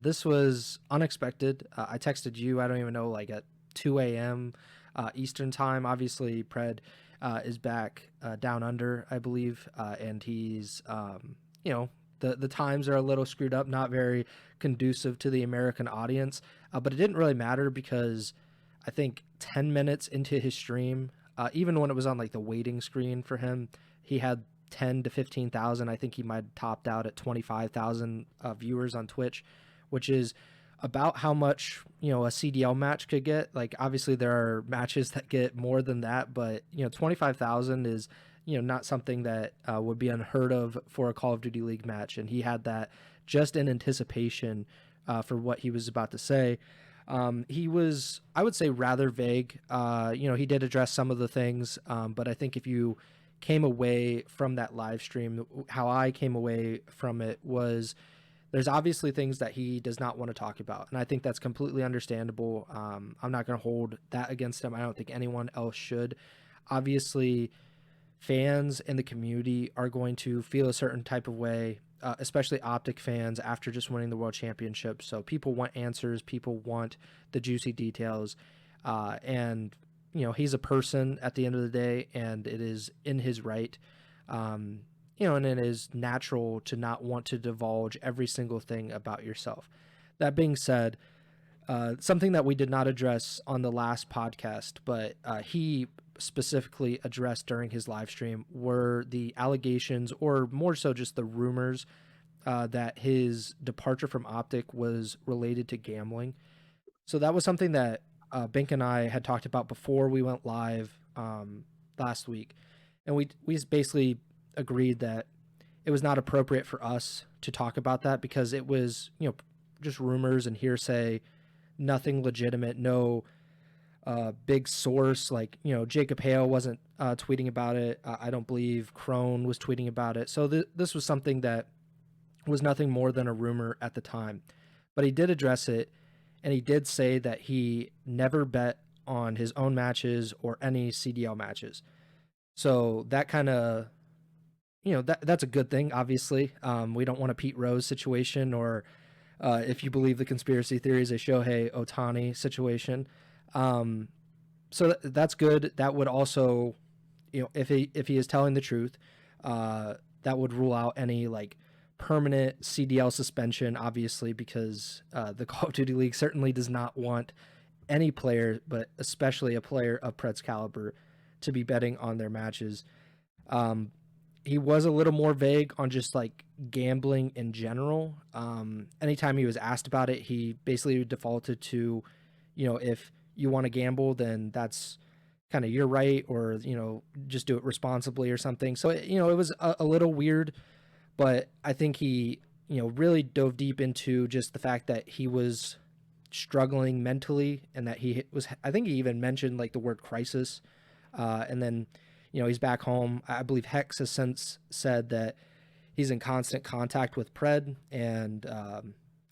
this was unexpected. I texted you, I don't even know, like at 2 a.m. Eastern time. Obviously, Pred is back down under, I believe, and he's, the times are a little screwed up, not very conducive to the American audience. But it didn't really matter because I think 10 minutes into his stream, even when it was on like the waiting screen for him, he had 10 to 15,000. I think he might have topped out at 25,000 viewers on Twitch, which is about how much, a CDL match could get. Like, obviously there are matches that get more than that, but 25,000 is, not something that would be unheard of for a Call of Duty League match. And he had that just in anticipation for what he was about to say. He was, I would say, rather vague. He did address some of the things, but I think if you came away from that live stream, how I came away from it was there's obviously things that he does not want to talk about. And I think that's completely understandable. I'm not going to hold that against him. I don't think anyone else should. Obviously, fans in the community are going to feel a certain type of way, especially Optic fans after just winning the World Championship. So people want answers. People want the juicy details. And he's a person at the end of the day, and it is in his right. And it is natural to not want to divulge every single thing about yourself. That being said, something that we did not address on the last podcast, but he specifically addressed during his live stream were the allegations, or more so just the rumors, that his departure from Optic was related to gambling. So that was something that Bink and I had talked about before we went live last week. And we basically agreed that it was not appropriate for us to talk about that because it was, just rumors and hearsay, nothing legitimate, no big source. Like, Jacob Hale wasn't tweeting about it. I don't believe Crone was tweeting about it. So this was something that was nothing more than a rumor at the time. But he did address it, and he did say that he never bet on his own matches or any CDL matches. So that kind of, that's a good thing, obviously. We don't want a Pete Rose situation, or if you believe the conspiracy theories, a Shohei Ohtani situation. So that's good. That would also, if he is telling the truth, that would rule out any like permanent CDL suspension, obviously, because the Call of Duty League certainly does not want any player, but especially a player of Pred's caliber, to be betting on their matches. He was a little more vague on just like gambling in general. Anytime he was asked about it, he basically defaulted to, if you want to gamble, then that's kind of your right, or, just do it responsibly or something. So, it was a little weird, but I think he, really dove deep into just the fact that he was struggling mentally, and that I think he even mentioned like the word crisis. And then, he's back home. I believe Hex has since said that he's in constant contact with Pred and,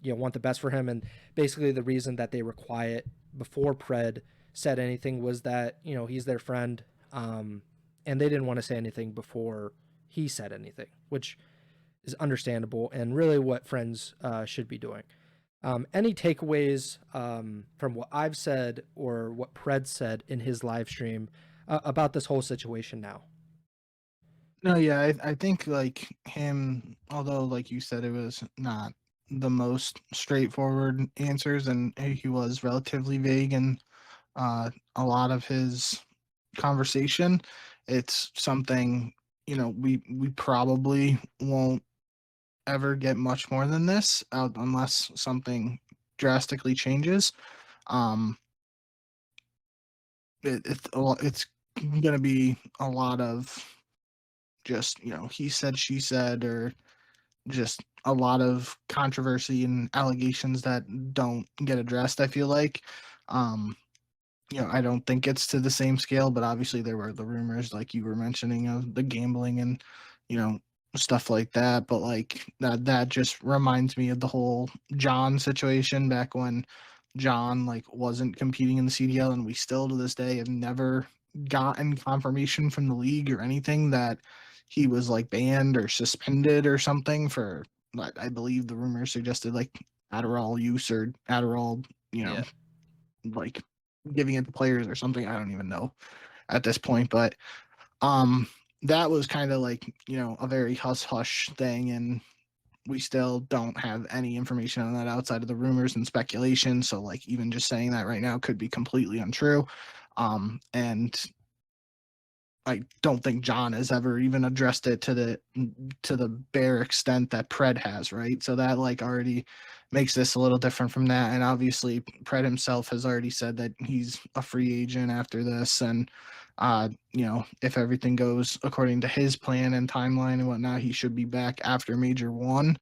want the best for him. And basically the reason that they were quiet before Pred said anything was that, he's their friend. And they didn't want to say anything before he said anything, which is understandable and really what friends should be doing. Any takeaways from what I've said or what Pred said in his live stream about this whole situation now? No, yeah, I think like him, although like you said, it was not the most straightforward answers, and he was relatively vague in a lot of his conversation. It's something, we probably won't ever get much more than this out unless something drastically changes. Um, it's gonna be a lot of just he said she said, or just a lot of controversy and allegations that don't get addressed. I feel like, I don't think it's to the same scale, but obviously there were the rumors like you were mentioning of the gambling and stuff like that. But like that just reminds me of the whole John situation back when John like wasn't competing in the CDL, and we still to this day have never gotten confirmation from the league or anything that he was like banned or suspended or something for, I believe the rumors suggested like Adderall use or Adderall, Yeah. like giving it to players or something. I don't even know at this point, but um, that was kind of like, a very hush hush thing, and we still don't have any information on that outside of the rumors and speculation. So like even just saying that right now could be completely untrue. And I don't think John has ever even addressed it to the bare extent that Pred has, right? So that like already makes this a little different from that. And obviously Pred himself has already said that he's a free agent after this. And if everything goes according to his plan and timeline and whatnot, he should be back after Major 1.